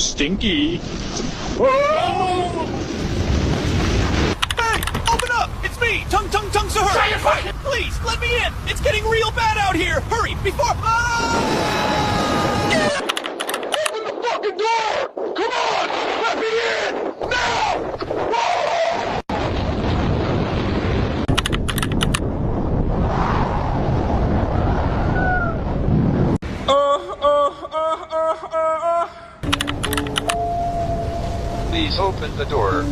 stinky. Hey, open up! It's me, Tung Sahur! Try your fight! Please, let me in! It's getting real bad out here! Hurry, before... Open the fucking door! Come on! Let me in! Now! Please open the door.